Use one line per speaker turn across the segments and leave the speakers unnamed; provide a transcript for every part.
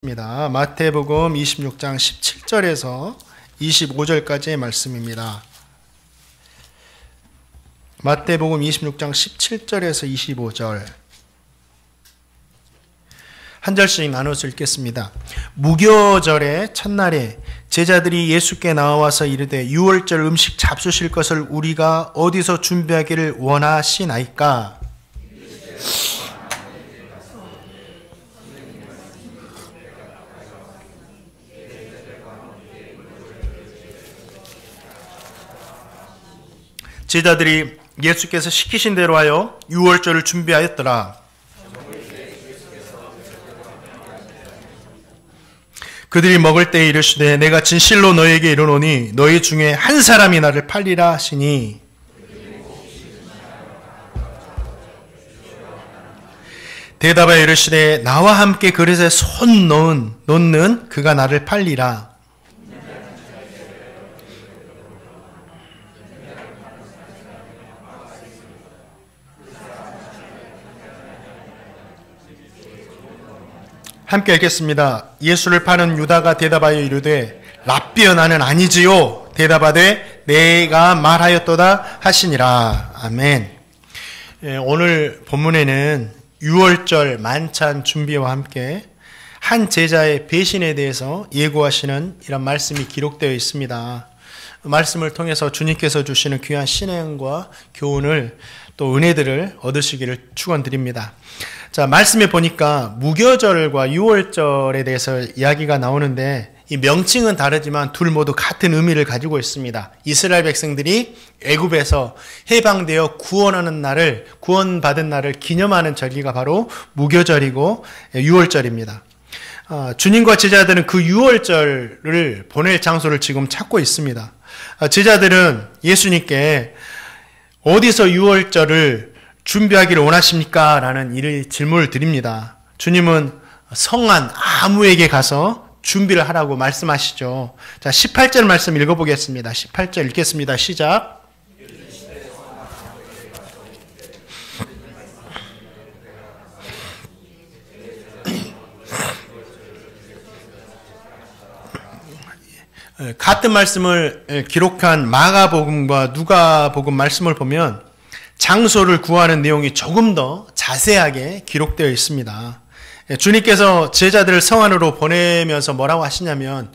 입니다. 마태복음 26장 17절에서 25절까지의 말씀입니다. 마태복음 26장 17절에서 25절 한 절씩 나눠서 읽겠습니다. 무교절의 첫날에 제자들이 예수께 나와서 이르되 유월절 음식 잡수실 것을 우리가 어디서 준비하기를 원하시나이까? 제자들이 예수께서 시키신 대로 하여 유월절을 준비하였더라. 그들이 먹을 때에 이르시되 내가 진실로 너희에게 이르노니 너희 중에 한 사람이 나를 팔리라 하시니 대답하여 이르시되 나와 함께 그릇에 손 놓는 그가 나를 팔리라. 함께 읽겠습니다. 예수를 파는 유다가 대답하여 이르되 랍비여 나는 아니지요. 대답하되 내가 말하였도다 하시니라. 아멘. 오늘 본문에는 유월절 만찬 준비와 함께 한 제자의 배신에 대해서 예고하시는 이런 말씀이 기록되어 있습니다. 말씀을 통해서 주님께서 주시는 귀한 신앙과 교훈을 또 은혜들을 얻으시기를 축원드립니다. 자, 말씀에 보니까 무교절과 유월절에 대해서 이야기가 나오는데 이 명칭은 다르지만 둘 모두 같은 의미를 가지고 있습니다. 이스라엘 백성들이 애굽에서 해방되어 구원받은 날을 기념하는 절기가 바로 무교절이고 유월절입니다. 주님과 제자들은 그 유월절을 보낼 장소를 지금 찾고 있습니다. 제자들은 예수님께 어디서 유월절을 준비하기를 원하십니까? 라는 이 질문을 드립니다. 주님은 성안 아무에게 가서 준비를 하라고 말씀하시죠. 자, 18절 말씀 읽어보겠습니다. 18절 읽겠습니다. 시작. 같은 말씀을 기록한 마가복음과 누가복음 말씀을 보면 장소를 구하는 내용이 조금 더 자세하게 기록되어 있습니다. 주님께서 제자들을 성 안으로 보내면서 뭐라고 하시냐면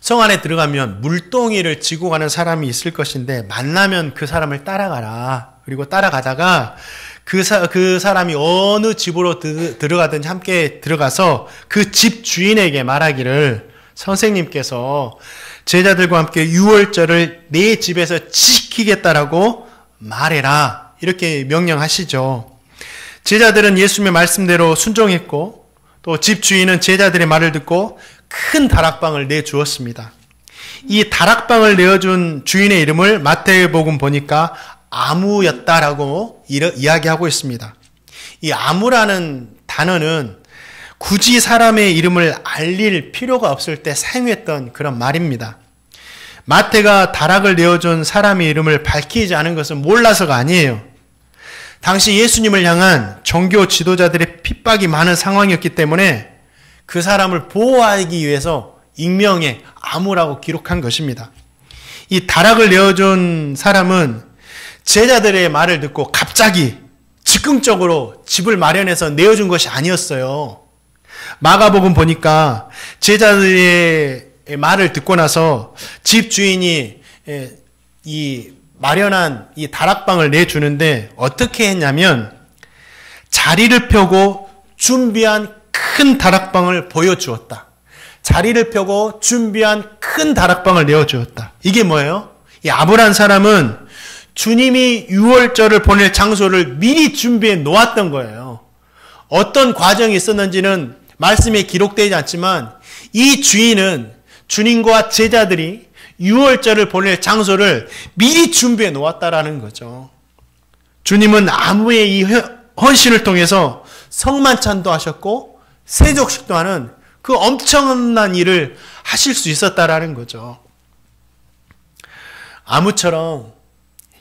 성 안에 들어가면 물동이를 지고 가는 사람이 있을 것인데 만나면 그 사람을 따라가라. 그리고 따라가다가 그 사람이 어느 집으로 들어가든지 함께 들어가서 그 집 주인에게 말하기를 선생님께서 제자들과 함께 유월절을 내 집에서 지키겠다라고 말해라. 이렇게 명령하시죠. 제자들은 예수님의 말씀대로 순종했고 또 집 주인은 제자들의 말을 듣고 큰 다락방을 내주었습니다. 이 다락방을 내어준 주인의 이름을 마태복음 보니까 아무였다라고 이야기하고 있습니다. 이 아무라는 단어는 굳이 사람의 이름을 알릴 필요가 없을 때 사용했던 그런 말입니다. 마태가 다락을 내어준 사람의 이름을 밝히지 않은 것은 몰라서가 아니에요. 당시 예수님을 향한 종교 지도자들의 핍박이 많은 상황이었기 때문에 그 사람을 보호하기 위해서 익명의 아무라고 기록한 것입니다. 이 다락을 내어준 사람은 제자들의 말을 듣고 갑자기 즉흥적으로 집을 마련해서 내어준 것이 아니었어요. 마가복음 보니까 제자들의 말을 듣고 나서 집 주인이 마련한 이 다락방을 내주는데 어떻게 했냐면 자리를 펴고 준비한 큰 다락방을 보여주었다. 자리를 펴고 준비한 큰 다락방을 내어주었다. 이게 뭐예요? 이 아브라한 사람은 주님이 유월절을 보낼 장소를 미리 준비해 놓았던 거예요. 어떤 과정이 있었는지는 말씀에 기록되지 않지만 이 주인은 주님과 제자들이 유월절을 보낼 장소를 미리 준비해 놓았다라는 거죠. 주님은 아무의 이 헌신을 통해서 성만찬도 하셨고 세족식도 하는 그 엄청난 일을 하실 수 있었다라는 거죠. 아무처럼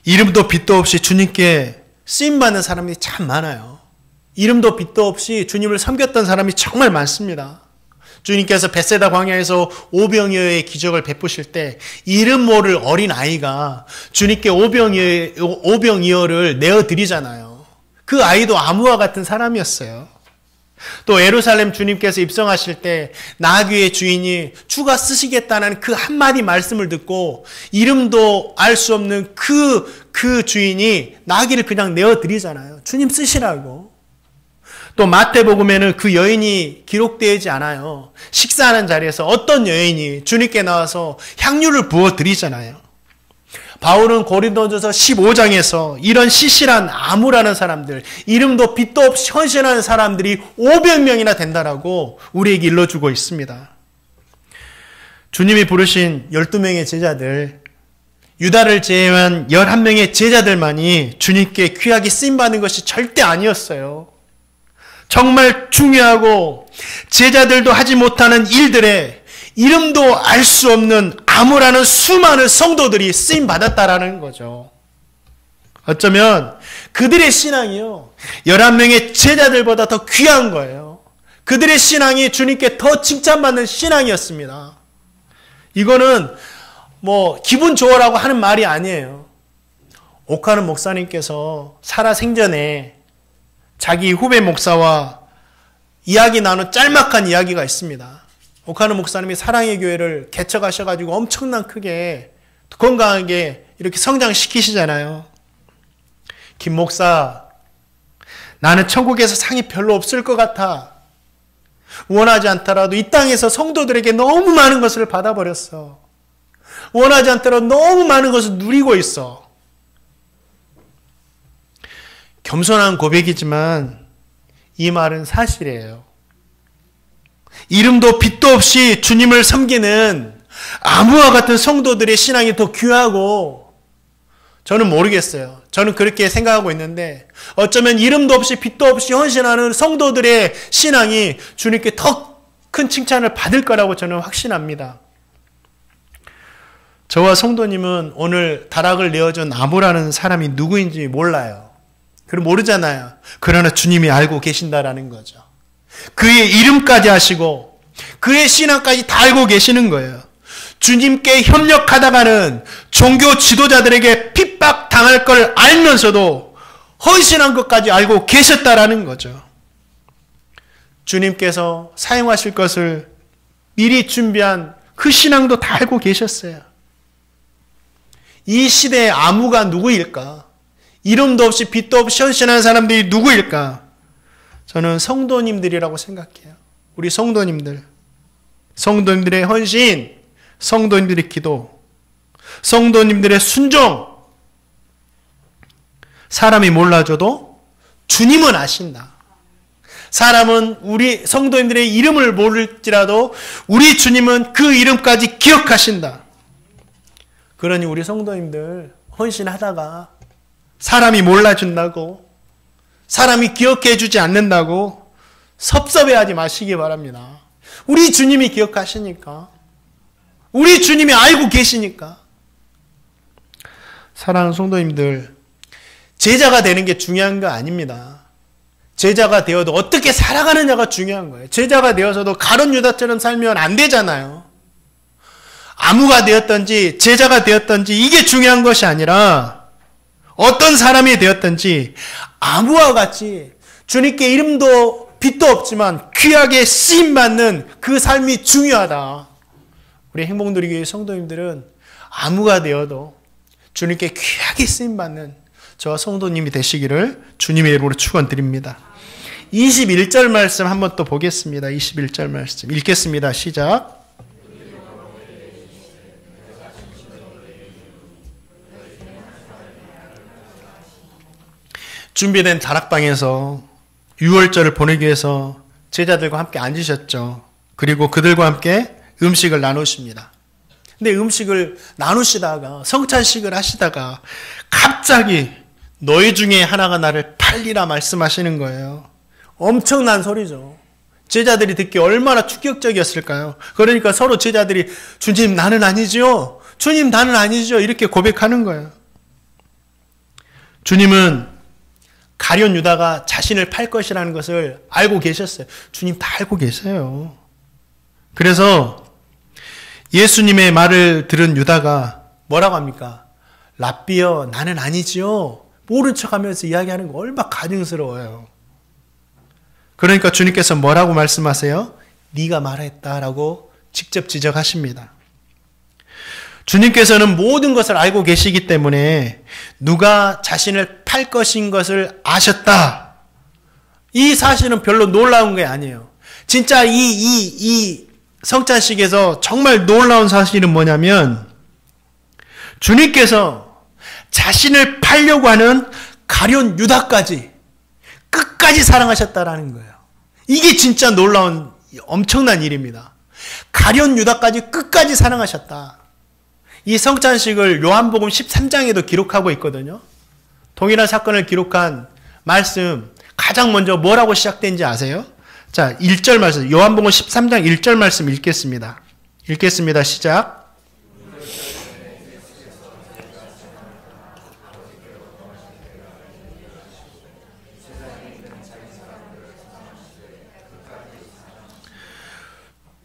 이름도 빚도 없이 주님께 쓰임받는 사람이 참 많아요. 이름도 빚도 없이 주님을 섬겼던 사람이 정말 많습니다. 주님께서 벳세다 광야에서 오병이어의 기적을 베푸실 때 이름 모를 어린 아이가 주님께 오병이어를 내어드리잖아요. 그 아이도 아무와 같은 사람이었어요. 또 예루살렘 주님께서 입성하실 때 나귀의 주인이 주가 쓰시겠다는 그 한마디 말씀을 듣고 이름도 알 수 없는 그 주인이 나귀를 그냥 내어드리잖아요. 주님 쓰시라고. 또 마태복음에는 그 여인이 기록되지 않아요. 식사하는 자리에서 어떤 여인이 주님께 나와서 향유를 부어드리잖아요. 바울은 고린도전서 15장에서 이런 시실한 암울하는 사람들, 이름도 빛도 없이 헌신하는 사람들이 500명이나 된다라고 우리에게 일러주고 있습니다. 주님이 부르신 12명의 제자들, 유다를 제외한 11명의 제자들만이 주님께 귀하게 쓰임받는 것이 절대 아니었어요. 정말 중요하고 제자들도 하지 못하는 일들에 이름도 알 수 없는 암울하는 수많은 성도들이 쓰임받았다라는 거죠. 어쩌면 그들의 신앙이요, 11명의 제자들보다 더 귀한 거예요. 그들의 신앙이 주님께 더 칭찬받는 신앙이었습니다. 이거는 기분 좋으라고 하는 말이 아니에요. 오카는 목사님께서 살아생전에 자기 후배 목사와 이야기 나눈 짤막한 이야기가 있습니다. 오카는 목사님이 사랑의 교회를 개척하셔가지고 엄청난 크게 건강하게 이렇게 성장시키시잖아요. 김 목사, 나는 천국에서 상이 별로 없을 것 같아. 원하지 않더라도 이 땅에서 성도들에게 너무 많은 것을 받아버렸어. 원하지 않더라도 너무 많은 것을 누리고 있어. 겸손한 고백이지만 이 말은 사실이에요. 이름도 빛도 없이 주님을 섬기는 아무와 같은 성도들의 신앙이 더 귀하고, 저는 모르겠어요. 저는 그렇게 생각하고 있는데 어쩌면 이름도 없이 빛도 없이 헌신하는 성도들의 신앙이 주님께 더 큰 칭찬을 받을 거라고 저는 확신합니다. 저와 성도님은 오늘 다락을 내어준 아무라는 사람이 누구인지 몰라요. 그리고 모르잖아요. 그러나 주님이 알고 계신다라는 거죠. 그의 이름까지 아시고 그의 신앙까지 다 알고 계시는 거예요. 주님께 협력하다가는 종교 지도자들에게 핍박당할 걸 알면서도 헌신한 것까지 알고 계셨다라는 거죠. 주님께서 사용하실 것을 미리 준비한 그 신앙도 다 알고 계셨어요. 이 시대의 아무가 누구일까? 이름도 없이 빛도 없이 헌신하는 사람들이 누구일까? 저는 성도님들이라고 생각해요. 우리 성도님들. 성도님들의 헌신, 성도님들의 기도, 성도님들의 순종. 사람이 몰라줘도 주님은 아신다. 사람은 우리 성도님들의 이름을 모를지라도 우리 주님은 그 이름까지 기억하신다. 그러니 우리 성도님들 헌신하다가 사람이 몰라준다고, 사람이 기억해 주지 않는다고 섭섭해하지 마시기 바랍니다. 우리 주님이 기억하시니까, 우리 주님이 알고 계시니까. 사랑하는 성도님들, 제자가 되는 게 중요한 거 아닙니다. 제자가 되어도 어떻게 살아가느냐가 중요한 거예요. 제자가 되어서도 가룟 유다처럼 살면 안 되잖아요. 아무가 되었든지 제자가 되었든지 이게 중요한 것이 아니라 어떤 사람이 되었든지 아무와 같이 주님께 이름도 빛도 없지만 귀하게 쓰임받는 그 삶이 중요하다. 우리 행복누리교회 성도님들은 아무가 되어도 주님께 귀하게 쓰임받는 저와 성도님이 되시기를 주님의 이름으로 축원드립니다. 21절 말씀 한번 또 보겠습니다. 21절 말씀 읽겠습니다. 시작. 준비된 다락방에서 유월절을 보내기 위해서 제자들과 함께 앉으셨죠. 그리고 그들과 함께 음식을 나누십니다. 근데 음식을 나누시다가 성찬식을 하시다가 갑자기 너희 중에 하나가 나를 팔리라 말씀하시는 거예요. 엄청난 소리죠. 제자들이 듣기 얼마나 충격적이었을까요? 그러니까 서로 제자들이 주님 나는 아니지요. 주님 나는 아니죠. 이렇게 고백하는 거예요. 주님은 가룟 유다가 자신을 팔 것이라는 것을 알고 계셨어요. 주님 다 알고 계세요. 그래서 예수님의 말을 들은 유다가 뭐라고 합니까? 랍비여, 나는 아니지요. 모른 척하면서 이야기하는 거 얼마나 가증스러워요. 그러니까 주님께서 뭐라고 말씀하세요? 네가 말했다라고 직접 지적하십니다. 주님께서는 모든 것을 알고 계시기 때문에 누가 자신을 팔 것인 것을 아셨다. 이 사실은 별로 놀라운 게 아니에요. 진짜 이 성찬식에서 정말 놀라운 사실은 뭐냐면 주님께서 자신을 팔려고 하는 가룟 유다까지 끝까지 사랑하셨다라는 거예요. 이게 진짜 놀라운 엄청난 일입니다. 가룟 유다까지 끝까지 사랑하셨다. 이 성찬식을 요한복음 13장에도 기록하고 있거든요. 동일한 사건을 기록한 말씀 가장 먼저 뭐라고 시작된지 아세요? 자, 1절 말씀, 요한복음 13장 1절 말씀 읽겠습니다. 읽겠습니다. 시작.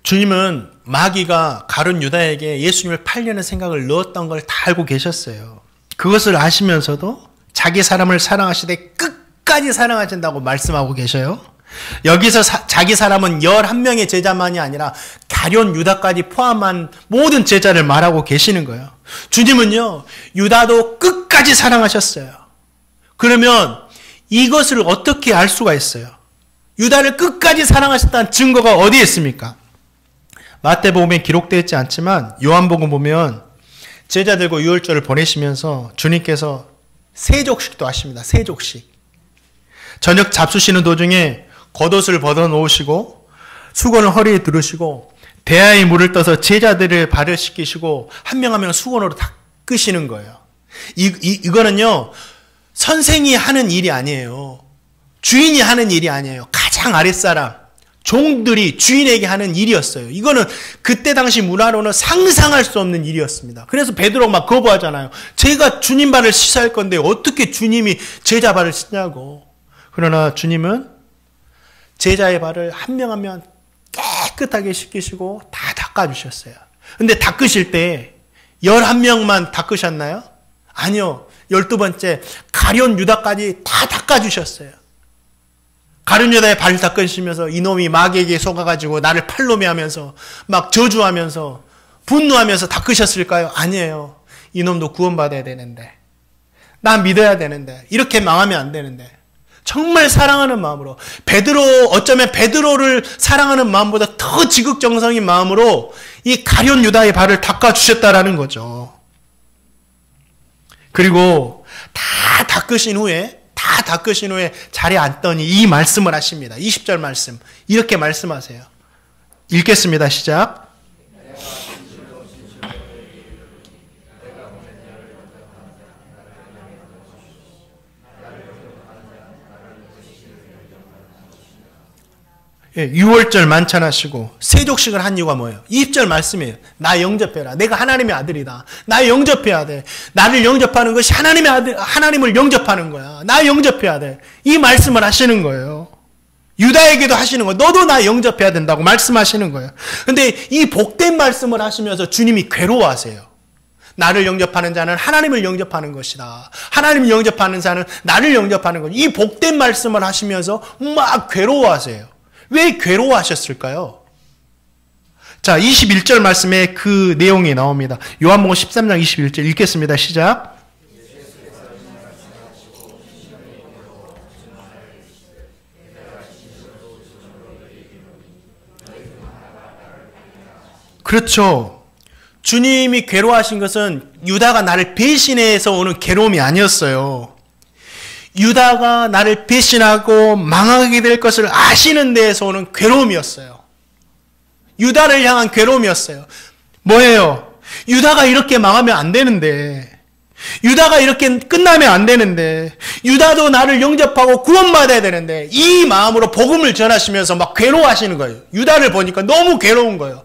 주님은 마귀가 가룟 유다에게 예수님을 팔려는 생각을 넣었던 걸 다 알고 계셨어요. 그것을 아시면서도 자기 사람을 사랑하시되 끝까지 사랑하신다고 말씀하고 계셔요. 여기서 자기 사람은 11명의 제자만이 아니라 가룟 유다까지 포함한 모든 제자를 말하고 계시는 거예요. 주님은요, 유다도 끝까지 사랑하셨어요. 그러면 이것을 어떻게 알 수가 있어요? 유다를 끝까지 사랑하셨다는 증거가 어디에 있습니까? 마태복음에 기록되어 있지 않지만 요한복음 보면 제자들과 유월절을 보내시면서 주님께서 세족식도 하십니다. 세족식. 저녁 잡수시는 도중에 겉옷을 벗어놓으시고 수건을 허리에 두르시고 대야에 물을 떠서 제자들을 발을 씻기시고 한 명 한 명 수건으로 닦으시는 거예요. 이거는요, 선생이 하는 일이 아니에요. 주인이 하는 일이 아니에요. 가장 아랫사람, 종들이 주인에게 하는 일이었어요. 이거는 그때 당시 문화로는 상상할 수 없는 일이었습니다. 그래서 베드로가 막 거부하잖아요. 제가 주님 발을 씻어야 할 건데 어떻게 주님이 제자 발을 씻냐고. 그러나 주님은 제자의 발을 한 명 한 명 깨끗하게 씻기시고 다 닦아주셨어요. 근데 닦으실 때 11명만 닦으셨나요? 아니요. 12번째 가룟 유다까지 다 닦아주셨어요. 가룟 유다의 발을 닦으시면서 이놈이 마귀에게 속아가지고 나를 팔로미 하면서 막 저주하면서 분노하면서 닦으셨을까요? 아니에요. 이놈도 구원받아야 되는데, 나 믿어야 되는데, 이렇게 망하면 안 되는데, 정말 사랑하는 마음으로, 어쩌면 베드로를 사랑하는 마음보다 더 지극정성인 마음으로 이 가룟 유다의 발을 닦아주셨다라는 거죠. 그리고 다 닦으신 후에 자리에 앉더니 이 말씀을 하십니다. 20절 말씀. 이렇게 말씀하세요. 읽겠습니다. 시작. 예, 6월절 만찬하시고 세족식을 한 이유가 뭐예요? 20절 말씀이에요. 나 영접해라. 내가 하나님의 아들이다. 나 영접해야 돼. 나를 영접하는 것이 하나님의 아들, 하나님을 영접하는 거야. 나 영접해야 돼. 이 말씀을 하시는 거예요. 유다에게도 하시는 거예요. 너도 나 영접해야 된다고 말씀하시는 거예요. 근데 이 복된 말씀을 하시면서 주님이 괴로워하세요. 나를 영접하는 자는 하나님을 영접하는 것이다. 하나님을 영접하는 자는 나를 영접하는 것이다. 이 복된 말씀을 하시면서 막 괴로워하세요. 왜 괴로워하셨을까요? 자, 21절 말씀에 그 내용이 나옵니다. 요한복음 13장 21절 읽겠습니다. 시작. 그렇죠. 주님이 괴로워하신 것은 유다가 나를 배신해서 오는 괴로움이 아니었어요. 유다가 나를 배신하고 망하게 될 것을 아시는 데에서 오는 괴로움이었어요. 유다를 향한 괴로움이었어요. 뭐예요? 유다가 이렇게 망하면 안 되는데, 유다가 이렇게 끝나면 안 되는데, 유다도 나를 영접하고 구원받아야 되는데, 이 마음으로 복음을 전하시면서 막 괴로워하시는 거예요. 유다를 보니까 너무 괴로운 거예요.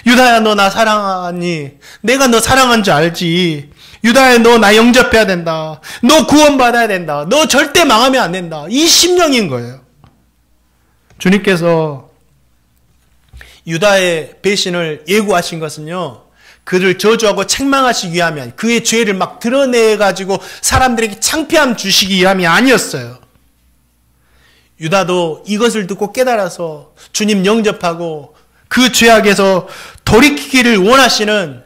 유다야, 너 나 사랑하니? 내가 너 사랑한 줄 알지? 유다야, 너 나 영접해야 된다. 너 구원받아야 된다. 너 절대 망하면 안 된다. 이 심령인 거예요. 주님께서 유다의 배신을 예고하신 것은요, 그를 저주하고 책망하시기 위하면, 그의 죄를 막 드러내가지고 사람들에게 창피함 주시기 위함이 아니었어요. 유다도 이것을 듣고 깨달아서 주님 영접하고 그 죄악에서 돌이키기를 원하시는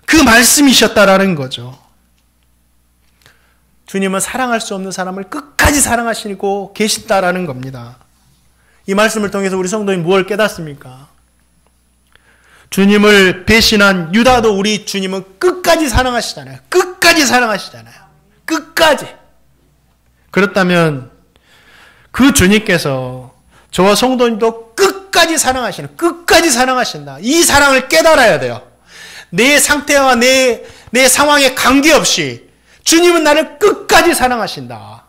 그 말씀이셨다라는 거죠. 주님은 사랑할 수 없는 사람을 끝까지 사랑하시고 계신다라는 겁니다. 이 말씀을 통해서 우리 성도님 무엇을 깨닫습니까? 주님을 배신한 유다도 우리 주님은 끝까지 사랑하시잖아요. 끝까지 사랑하시잖아요. 끝까지. 그렇다면 그 주님께서 저와 성도님도 끝까지 사랑하신다. 이 사랑을 깨달아야 돼요. 내 상태와 내 상황에 관계없이 주님은 나를 끝까지 사랑하신다.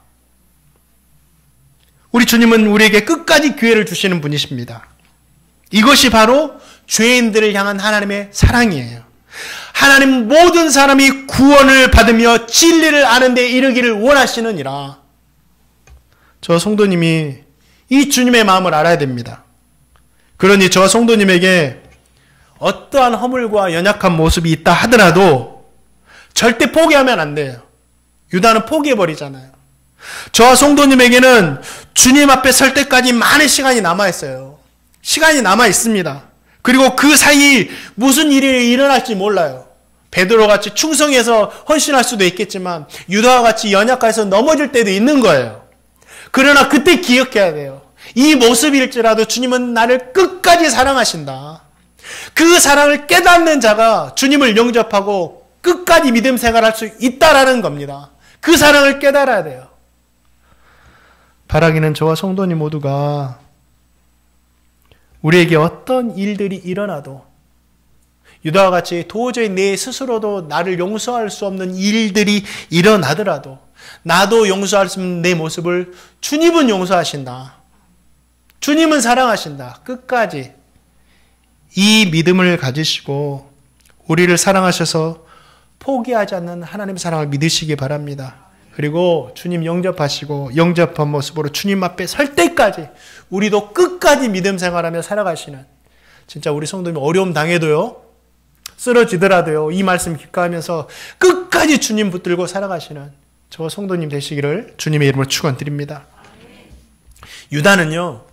우리 주님은 우리에게 끝까지 기회를 주시는 분이십니다. 이것이 바로 죄인들을 향한 하나님의 사랑이에요. 하나님 모든 사람이 구원을 받으며 진리를 아는 데 이르기를 원하시느니라. 저 성도님이 이 주님의 마음을 알아야 됩니다. 그러니 저 성도님에게 어떠한 허물과 연약한 모습이 있다 하더라도 절대 포기하면 안 돼요. 유다는 포기해버리잖아요. 저와 성도님에게는 주님 앞에 설 때까지 많은 시간이 남아있어요. 시간이 남아있습니다. 그리고 그 사이 무슨 일이 일어날지 몰라요. 베드로같이 충성해서 헌신할 수도 있겠지만 유다와 같이 연약해서 넘어질 때도 있는 거예요. 그러나 그때 기억해야 돼요. 이 모습일지라도 주님은 나를 끝까지 사랑하신다. 그 사랑을 깨닫는 자가 주님을 영접하고 끝까지 믿음 생활할 수 있다라는 겁니다. 그 사랑을 깨달아야 돼요. 바라기는 저와 성도님 모두가 우리에게 어떤 일들이 일어나도 유다와 같이 도저히 내 스스로도 나를 용서할 수 없는 일들이 일어나더라도 나도 용서할 수 없는 내 모습을 주님은 용서하신다. 주님은 사랑하신다. 끝까지 이 믿음을 가지시고 우리를 사랑하셔서 포기하지 않는 하나님의 사랑을 믿으시기 바랍니다. 그리고 주님 영접하시고 영접한 모습으로 주님 앞에 설 때까지 우리도 끝까지 믿음 생활하며 살아가시는, 진짜 우리 성도님 어려움 당해도요, 쓰러지더라도요, 이 말씀 기뻐하면서 끝까지 주님 붙들고 살아가시는 저 성도님 되시기를 주님의 이름으로 축원드립니다. 유다는요,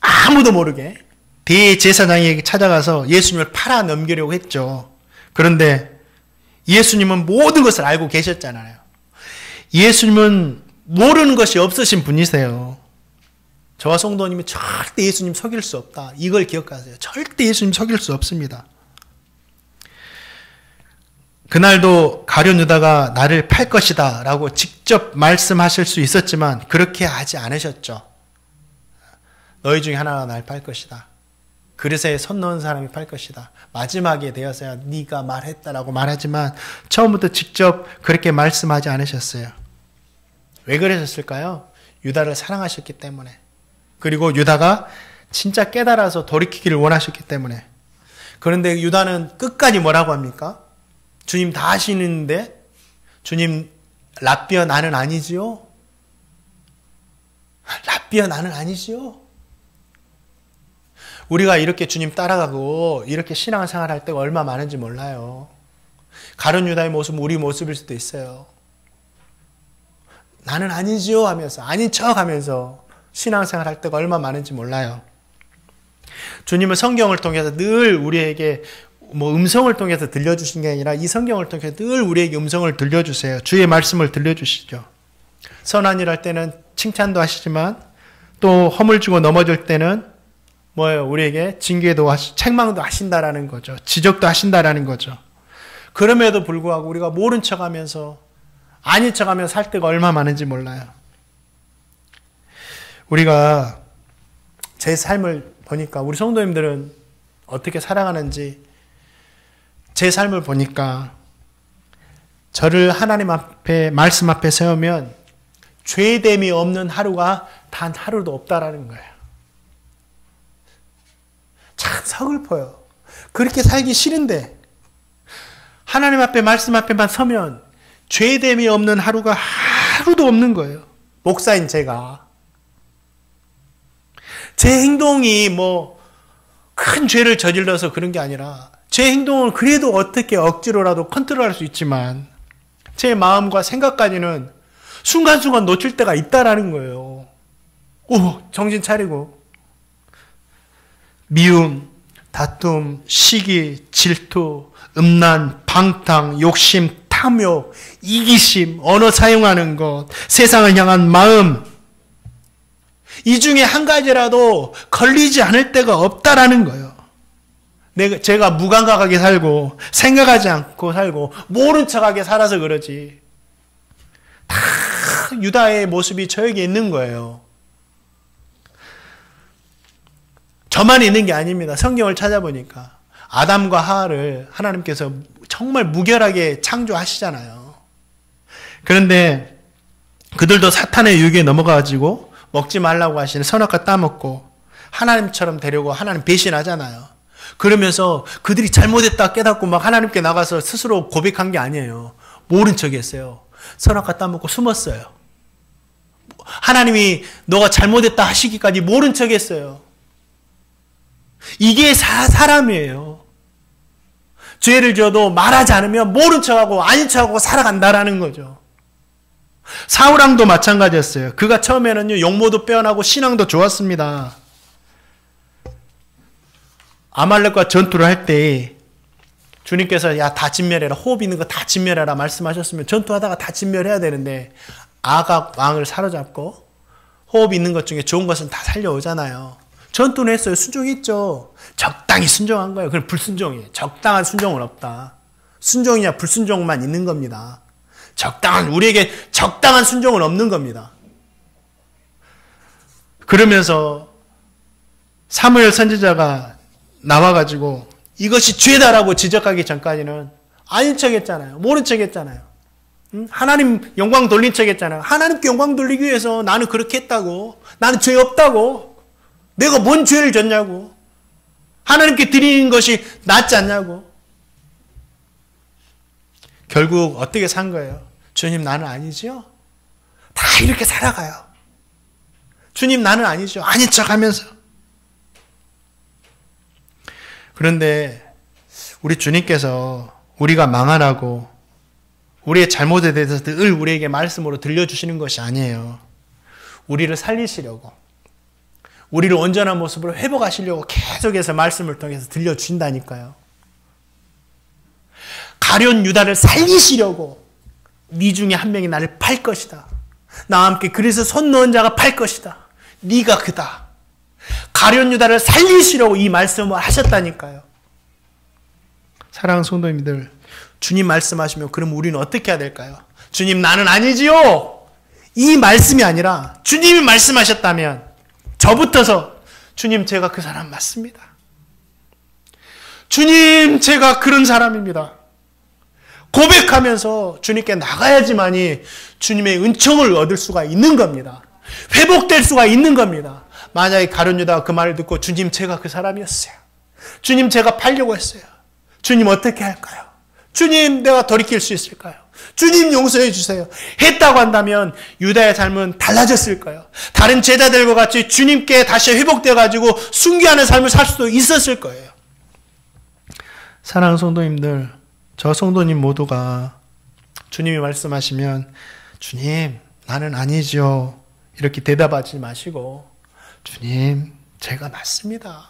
아무도 모르게 대제사장에게 찾아가서 예수님을 팔아 넘기려고 했죠. 그런데 예수님은 모든 것을 알고 계셨잖아요. 예수님은 모르는 것이 없으신 분이세요. 저와 성도님이 절대 예수님 속일 수 없다. 이걸 기억하세요. 절대 예수님 속일 수 없습니다. 그날도 가룟 유다가 나를 팔 것이다 라고 직접 말씀하실 수 있었지만 그렇게 하지 않으셨죠. 너희 중에 하나가 날 팔 것이다. 그릇에 손 넣은 사람이 팔 것이다. 마지막에 되어서야 네가 말했다라고 말하지만 처음부터 직접 그렇게 말씀하지 않으셨어요. 왜 그러셨을까요? 유다를 사랑하셨기 때문에. 그리고 유다가 진짜 깨달아서 돌이키기를 원하셨기 때문에. 그런데 유다는 끝까지 뭐라고 합니까? 주님 다 아시는데 주님 랍비여 나는 아니지요? 랍비여 나는 아니지요? 우리가 이렇게 주님 따라가고 이렇게 신앙생활 할 때가 얼마 많은지 몰라요. 가룟 유다의 모습은 우리 모습일 수도 있어요. 나는 아니지요 하면서 아닌 척 하면서 신앙생활 할 때가 얼마 많은지 몰라요. 주님은 성경을 통해서 늘 우리에게 음성을 통해서 들려주신 게 아니라 이 성경을 통해서 늘 우리에게 음성을 들려주세요. 주의 말씀을 들려주시죠. 선한 일 할 때는 칭찬도 하시지만 또 허물 주고 넘어질 때는 뭐예요? 우리에게 징계도 책망도 하신다라는 거죠. 지적도 하신다라는 거죠. 그럼에도 불구하고 우리가 모른 척하면서 아닌 척하면서 살 때가 얼마 많은지 몰라요. 우리가 제 삶을 보니까 우리 성도님들은 어떻게 살아가는지 제 삶을 보니까 저를 하나님 앞에 말씀 앞에 세우면 죄됨이 없는 하루가 단 하루도 없다라는 거예요. 참 서글퍼요. 그렇게 살기 싫은데 하나님 앞에 말씀 앞에만 서면 죄됨이 없는 하루가 하루도 없는 거예요. 목사인 제가 제 행동이 큰 죄를 저질러서 그런 게 아니라 제 행동을 그래도 어떻게 억지로라도 컨트롤할 수 있지만 제 마음과 생각까지는 순간순간 놓칠 때가 있다라는 거예요. 오, 정신 차리고. 미움, 다툼, 시기, 질투, 음란, 방탕, 욕심, 탐욕, 이기심, 언어 사용하는 것, 세상을 향한 마음, 이 중에 한 가지라도 걸리지 않을 때가 없다라는 거예요. 제가 무감각하게 살고 생각하지 않고 살고 모른 척하게 살아서 그러지. 다 유다의 모습이 저에게 있는 거예요. 저만 있는 게 아닙니다. 성경을 찾아보니까 아담과 하와를 하나님께서 정말 무결하게 창조하시잖아요. 그런데 그들도 사탄의 유혹에 넘어가가지고 먹지 말라고 하시는 선악과 따먹고 하나님처럼 되려고 하나님 배신하잖아요. 그러면서 그들이 잘못했다 깨닫고 막 하나님께 나가서 스스로 고백한 게 아니에요. 모른 척 했어요. 선악과 따먹고 숨었어요. 하나님이 너가 잘못했다 하시기까지 모른 척 했어요. 이게 사람이에요. 죄를 지어도 말하지 않으면 모른 척하고 아닌 척하고 살아간다라는 거죠. 사울왕도 마찬가지였어요. 그가 처음에는요, 용모도 빼어나고 신앙도 좋았습니다. 아말렉과 전투를 할 때 주님께서 야, 다 진멸해라. 호흡 있는 거 다 진멸해라 말씀하셨으면 전투하다가 다 진멸해야 되는데 아각 왕을 사로잡고 호흡 있는 것 중에 좋은 것은 다 살려오잖아요. 전투는 했어요. 순종했죠. 적당히 순종한 거예요. 그럼 불순종이에요. 적당한 순종은 없다. 순종이냐 불순종만 있는 겁니다. 우리에게 적당한 순종은 없는 겁니다. 그러면서 사무엘 선지자가 나와가지고 이것이 죄다라고 지적하기 전까지는 아닌 척 했잖아요. 모른 척 했잖아요. 하나님 영광 돌린 척 했잖아요. 하나님께 영광 돌리기 위해서 나는 그렇게 했다고. 나는 죄 없다고. 내가 뭔 죄를 졌냐고. 하나님께 드리는 것이 낫지 않냐고. 결국 어떻게 산 거예요? 주님 나는 아니죠? 다 이렇게 살아가요. 주님 나는 아니죠. 아닌 척 하면서. 그런데 우리 주님께서 우리가 망하라고 우리의 잘못에 대해서 늘 우리에게 말씀으로 들려주시는 것이 아니에요. 우리를 살리시려고, 우리를 온전한 모습으로 회복하시려고 계속해서 말씀을 통해서 들려주신다니까요. 가룟 유다를 살리시려고 네 중에 한 명이 나를 팔 것이다. 나와 함께 그래서 손 넣은 자가 팔 것이다. 네가 그다. 가룟 유다를 살리시려고 이 말씀을 하셨다니까요. 사랑하는 성도님들, 주님 말씀하시면 그럼 우리는 어떻게 해야 될까요? 주님 나는 아니지요. 이 말씀이 아니라 주님이 말씀하셨다면 저부터서 주님 제가 그 사람 맞습니다. 주님 제가 그런 사람입니다. 고백하면서 주님께 나가야지만이 주님의 은총을 얻을 수가 있는 겁니다. 회복될 수가 있는 겁니다. 만약에 가룟 유다가 그 말을 듣고 주님 제가 그 사람이었어요. 주님 제가 팔려고 했어요. 주님 어떻게 할까요? 주님 내가 돌이킬 수 있을까요? 주님 용서해 주세요. 했다고 한다면 유다의 삶은 달라졌을까요? 다른 제자들과 같이 주님께 다시 회복되어 가지고 순교하는 삶을 살 수도 있었을 거예요. 사랑하는 성도님들, 저 성도님 모두가 주님이 말씀하시면 주님 나는 아니죠 이렇게 대답하지 마시고 주님 제가 맞습니다.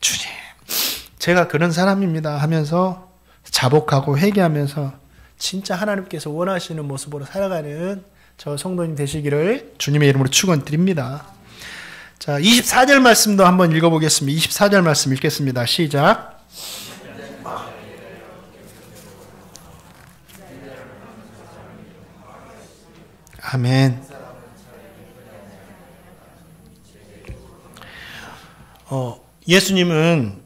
주님 제가 그런 사람입니다 하면서 자복하고 회개하면서 진짜 하나님께서 원하시는 모습으로 살아가는 저 성도님 되시기를 주님의 이름으로 축원드립니다. 자, 24절 말씀도 한번 읽어보겠습니다. 24절 말씀 읽겠습니다. 시작. 아멘. 예수님은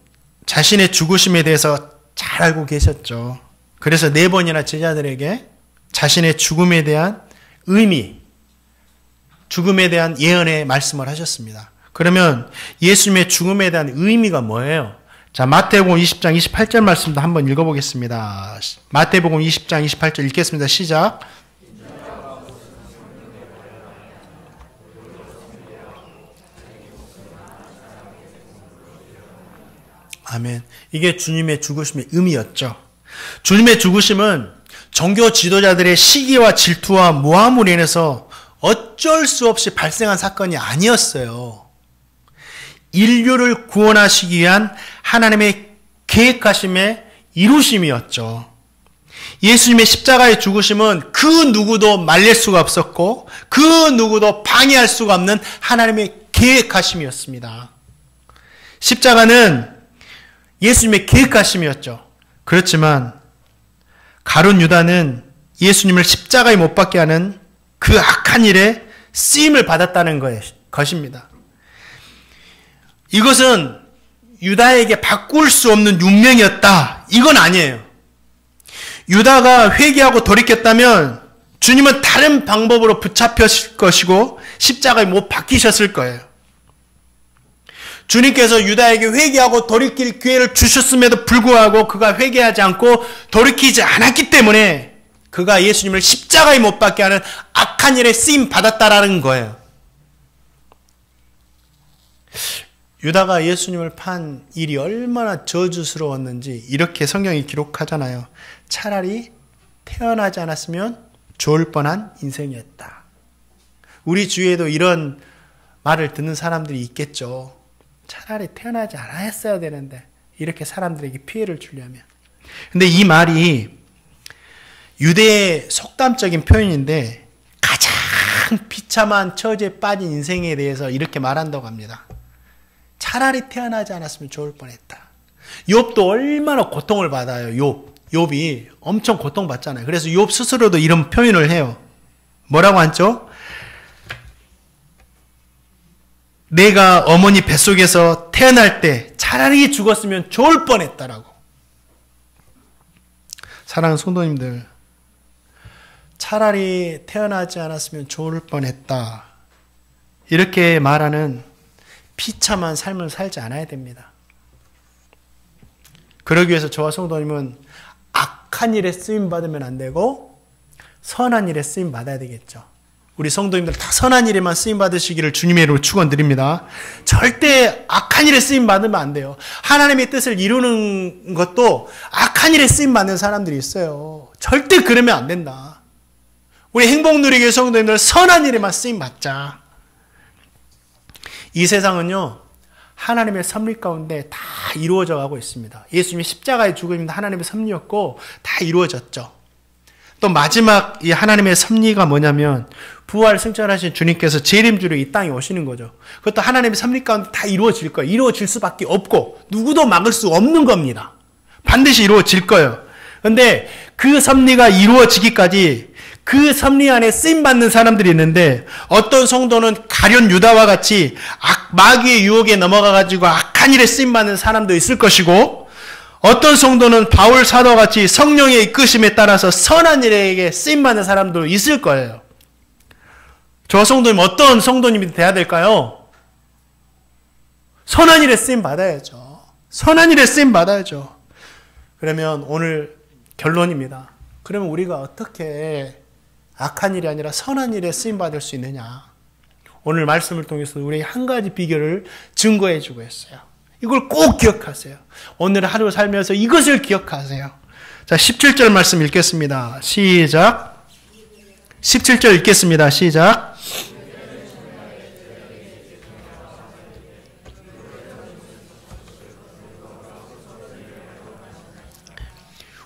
자신의 죽으심에 대해서 잘 알고 계셨죠. 그래서 4번이나 제자들에게 자신의 죽음에 대한 의미, 죽음에 대한 예언의 말씀을 하셨습니다. 그러면 예수님의 죽음에 대한 의미가 뭐예요? 자, 마태복음 20장 28절 말씀도 한번 읽어보겠습니다. 마태복음 20장 28절 읽겠습니다. 시작. 아멘. 이게 주님의 죽으심의 의미였죠. 주님의 죽으심은 종교 지도자들의 시기와 질투와 모함으로 인해서 어쩔 수 없이 발생한 사건이 아니었어요. 인류를 구원하시기 위한 하나님의 계획하심의 이루심이었죠. 예수님의 십자가의 죽으심은 그 누구도 말릴 수가 없었고 그 누구도 방해할 수가 없는 하나님의 계획하심이었습니다. 십자가는 예수님의 계획하심이었죠. 그렇지만 가룟 유다는 예수님을 십자가에 못 박게 하는 그 악한 일에 쓰임을 받았다는 것입니다. 이것은 유다에게 바꿀 수 없는 운명이었다. 이건 아니에요. 유다가 회개하고 돌이켰다면 주님은 다른 방법으로 붙잡혔을 것이고 십자가에 못 박히셨을 거예요. 주님께서 유다에게 회개하고 돌이킬 기회를 주셨음에도 불구하고 그가 회개하지 않고 돌이키지 않았기 때문에 그가 예수님을 십자가에 못 박게 하는 악한 일에 쓰임 받았다라는 거예요. 유다가 예수님을 판 일이 얼마나 저주스러웠는지 이렇게 성경이 기록하잖아요. 차라리 태어나지 않았으면 좋을 뻔한 인생이었다. 우리 주위에도 이런 말을 듣는 사람들이 있겠죠. 차라리 태어나지 않았어야 되는데 이렇게 사람들에게 피해를 주려면. 근데 이 말이 유대의 속담적인 표현인데 가장 비참한 처지에 빠진 인생에 대해서 이렇게 말한다고 합니다. 차라리 태어나지 않았으면 좋을 뻔했다. 욥도 얼마나 고통을 받아요. 욥이 엄청 고통받잖아요. 그래서 욥 스스로도 이런 표현을 해요. 뭐라고 하죠? 내가 어머니 뱃속에서 태어날 때 차라리 죽었으면 좋을 뻔했다라고. 사랑하는 성도님들, 차라리 태어나지 않았으면 좋을 뻔했다. 이렇게 말하는 비참한 삶을 살지 않아야 됩니다. 그러기 위해서 저와 성도님은 악한 일에 쓰임받으면 안 되고 선한 일에 쓰임받아야 되겠죠. 우리 성도님들 다 선한 일에만 쓰임받으시기를 주님의 이름으로 축원드립니다. 절대 악한 일에 쓰임받으면 안 돼요. 하나님의 뜻을 이루는 것도 악한 일에 쓰임받는 사람들이 있어요. 절대 그러면 안 된다. 우리 행복누리교회 성도님들 선한 일에만 쓰임받자. 이 세상은요, 하나님의 섭리 가운데 다 이루어져 가고 있습니다. 예수님이 십자가의 죽음이 하나님의 섭리였고 다 이루어졌죠. 또 마지막 이 하나님의 섭리가 뭐냐면 부활 승천하신 주님께서 재림주로 이 땅에 오시는 거죠. 그것도 하나님의 섭리 가운데 다 이루어질 거예요. 이루어질 수밖에 없고 누구도 막을 수 없는 겁니다. 반드시 이루어질 거예요. 그런데 그 섭리가 이루어지기까지 그 섭리 안에 쓰임받는 사람들이 있는데 어떤 성도는 가룟 유다와 같이 마귀의 유혹에 넘어가가지고 악한 일에 쓰임받는 사람도 있을 것이고 어떤 성도는 바울 사도와 같이 성령의 이끄심에 따라서 선한 일에게 쓰임받는 사람도 있을 거예요. 저 성도님 어떤 성도님이 돼야 될까요? 선한 일에 쓰임받아야죠. 선한 일에 쓰임받아야죠. 그러면 오늘 결론입니다. 그러면 우리가 어떻게 악한 일이 아니라 선한 일에 쓰임받을 수 있느냐. 오늘 말씀을 통해서 우리 한 가지 비결을 증거해 주고 있어요. 이걸 꼭 기억하세요. 오늘 하루 살면서 이것을 기억하세요. 자, 17절 말씀 읽겠습니다. 시작. 17절 읽겠습니다. 시작.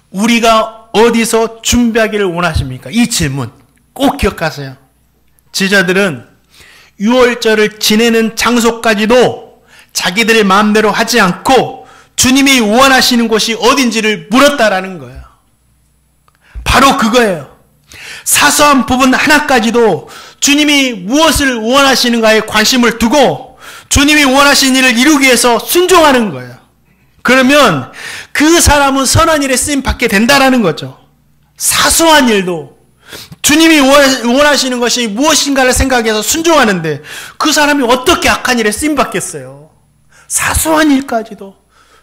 우리가 어디서 준비하기를 원하십니까? 이 질문 꼭 기억하세요. 지자들은 유월절을 지내는 장소까지도 자기들의 마음대로 하지 않고 주님이 원하시는 곳이 어딘지를 물었다라는 거예요. 바로 그거예요. 사소한 부분 하나까지도 주님이 무엇을 원하시는가에 관심을 두고 주님이 원하시는 일을 이루기 위해서 순종하는 거예요. 그러면 그 사람은 선한 일에 쓰임 받게 된다라는 거죠. 사소한 일도 주님이 원하시는 것이 무엇인가를 생각해서 순종하는데 그 사람이 어떻게 악한 일에 쓰임 받겠어요. 사소한 일까지도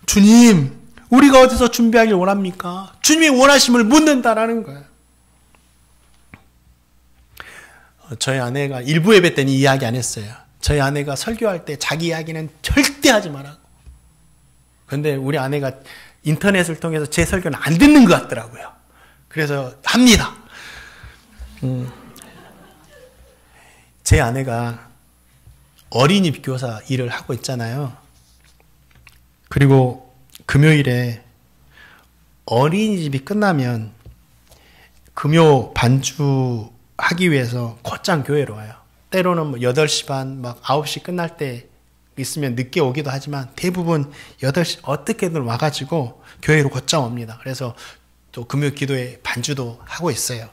주님, 우리가 어디서 준비하길 원합니까? 주님이 원하심을 묻는다라는 거예요. 저희 아내가 일부 예배 때는 이야기 안 했어요. 저희 아내가 설교할 때 자기 이야기는 절대 하지 말라고. 근데 우리 아내가 인터넷을 통해서 제 설교는 안 듣는 것 같더라고요. 그래서 합니다. 제 아내가 어린이 교사 일을 하고 있잖아요. 그리고 금요일에 어린이집이 끝나면 금요 반주 하기 위해서 곧장 교회로 와요. 때로는 뭐 8시 반, 막 9시 끝날 때 있으면 늦게 오기도 하지만 대부분 8시 어떻게든 와가지고 교회로 곧장 옵니다. 그래서 또 금요 기도회 반주도 하고 있어요.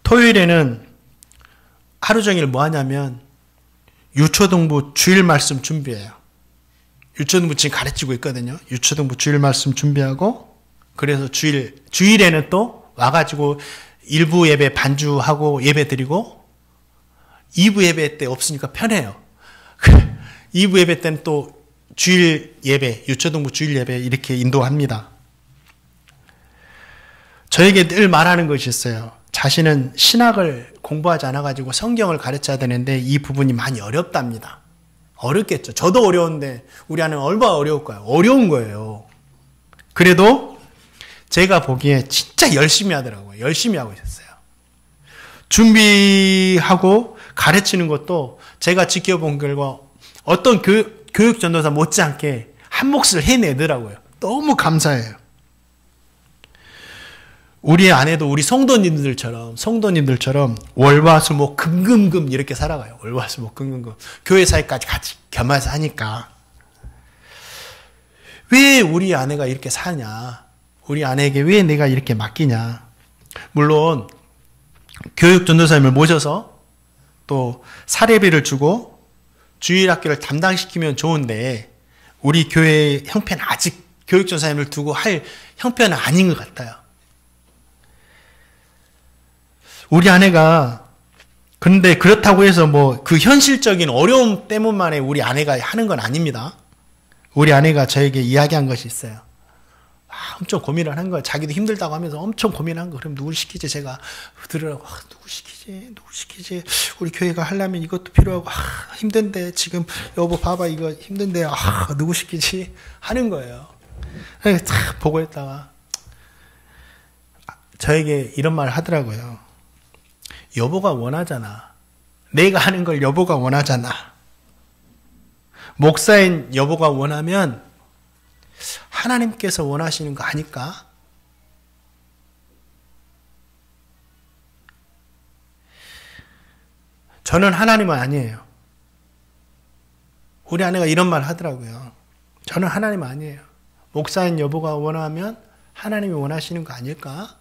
토요일에는 하루 종일 뭐 하냐면 유초등부 주일 말씀 준비해요. 유초등부 지금 가르치고 있거든요. 유초등부 주일 말씀 준비하고, 그래서 주일에는 또 와가지고 1부 예배 반주하고 예배 드리고, 2부 예배 때 없으니까 편해요. 2부 예배 때는 또 주일 예배, 유초등부 주일 예배 이렇게 인도합니다. 저에게 늘 말하는 것이 있어요. 자신은 신학을 공부하지 않아가지고 성경을 가르쳐야 되는데 이 부분이 많이 어렵답니다. 어렵겠죠. 저도 어려운데 우리 아내는 얼마나 어려울까요? 어려운 거예요. 그래도 제가 보기에 진짜 열심히 하더라고요. 열심히 하고 있었어요. 준비하고 가르치는 것도 제가 지켜본 결과 어떤 교육 전도사 못지않게 한 몫을 해내더라고요. 너무 감사해요. 우리 아내도 우리 성도님들처럼 월화수목 금금금 이렇게 살아가요. 월화수목 금금금. 교회 사역까지 같이 겸해서 하니까. 왜 우리 아내가 이렇게 사냐? 우리 아내에게 왜 내가 이렇게 맡기냐? 물론 교육 전도사님을 모셔서 또 사례비를 주고 주일학교를 담당시키면 좋은데 우리 교회의 형편은 아직 교육 전도사님을 두고 할 형편은 아닌 것 같아요. 우리 아내가, 그런데 그렇다고 해서 뭐 그 현실적인 어려움 때문만에 우리 아내가 하는 건 아닙니다. 우리 아내가 저에게 이야기한 것이 있어요. 엄청 고민을 한 거예요. 자기도 힘들다고 하면서 엄청 고민한 거. 그럼 누굴 시키지? 제가 들으라고. 누구 시키지? 우리 교회가 하려면 이것도 필요하고, 힘든데, 지금, 여보, 봐봐, 이거 힘든데, 누구 시키지? 하는 거예요. 탁 보고 있다가, 저에게 이런 말을 하더라고요. 여보가 원하잖아. 내가 하는 걸 여보가 원하잖아. 목사인 여보가 원하면 하나님께서 원하시는 거 아닐까? 저는 하나님은 아니에요. 우리 아내가 이런 말 하더라고요. 저는 하나님 아니에요. 목사인 여보가 원하면 하나님이 원하시는 거 아닐까?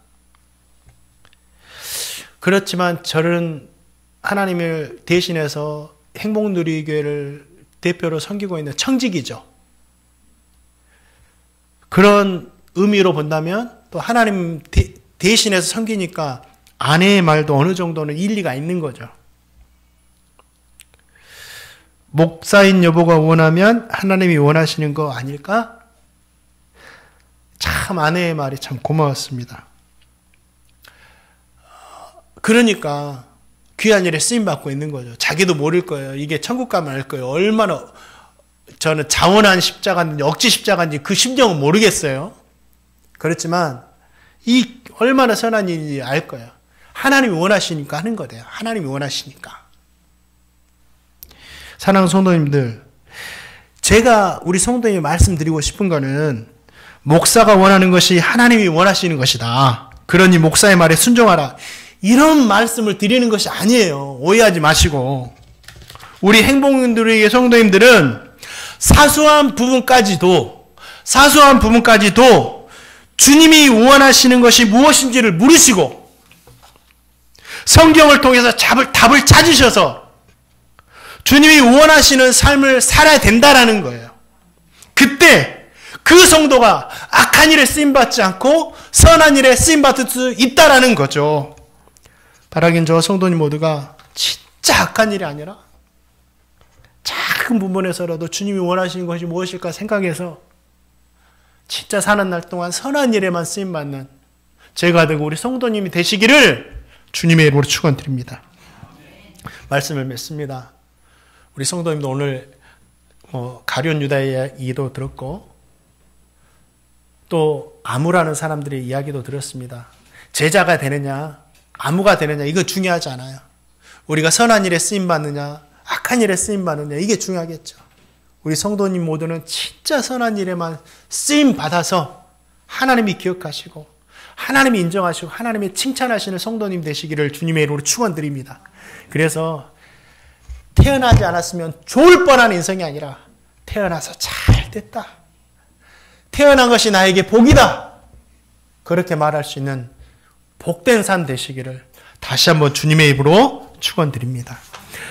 그렇지만 저는 하나님을 대신해서 행복누리교회를 대표로 섬기고 있는 청직이죠. 그런 의미로 본다면 또 하나님 대신해서 섬기니까 아내의 말도 어느 정도는 일리가 있는 거죠. 목사인 여보가 원하면 하나님이 원하시는 거 아닐까? 참 아내의 말이 참 고마웠습니다. 그러니까 귀한 일에 쓰임받고 있는 거죠. 자기도 모를 거예요. 이게 천국 가면 알 거예요. 얼마나 저는 자원한 십자가인지 억지 십자가인지 그 심정은 모르겠어요. 그렇지만 이 얼마나 선한 일인지 알 거예요. 하나님이 원하시니까 하는 거예요. 하나님이 원하시니까. 사랑하는 성도님들, 제가 우리 성도님이 말씀드리고 싶은 거는 목사가 원하는 것이 하나님이 원하시는 것이다. 그러니 목사의 말에 순종하라. 이런 말씀을 드리는 것이 아니에요. 오해하지 마시고. 우리 행복누리교회 성도님들은 사소한 부분까지도 주님이 원하시는 것이 무엇인지를 물으시고 성경을 통해서 답을 찾으셔서 주님이 원하시는 삶을 살아야 된다라는 거예요. 그때 그 성도가 악한 일에 쓰임받지 않고 선한 일에 쓰임받을 수 있다라는 거죠. 바라긴 저 성도님 모두가 진짜 악한 일이 아니라 작은 부분에서라도 주님이 원하시는 것이 무엇일까 생각해서 진짜 사는 날 동안 선한 일에만 쓰임받는 제가 되고 우리 성도님이 되시기를 주님의 이름으로 축원드립니다. 말씀을 맺습니다. 우리 성도님도 오늘 가룟 유다의 이야기도 들었고 또 아무라는 사람들의 이야기도 들었습니다. 제자가 되느냐 아무가 되느냐 이거 중요하지 않아요. 우리가 선한 일에 쓰임받느냐 악한 일에 쓰임받느냐 이게 중요하겠죠. 우리 성도님 모두는 진짜 선한 일에만 쓰임받아서 하나님이 기억하시고 하나님이 인정하시고 하나님이 칭찬하시는 성도님 되시기를 주님의 이름으로 축원드립니다. 그래서 태어나지 않았으면 좋을 뻔한 인생이 아니라 태어나서 잘 됐다. 태어난 것이 나에게 복이다. 그렇게 말할 수 있는 복된 삶 되시기를 다시 한번 주님의 입으로 축원드립니다.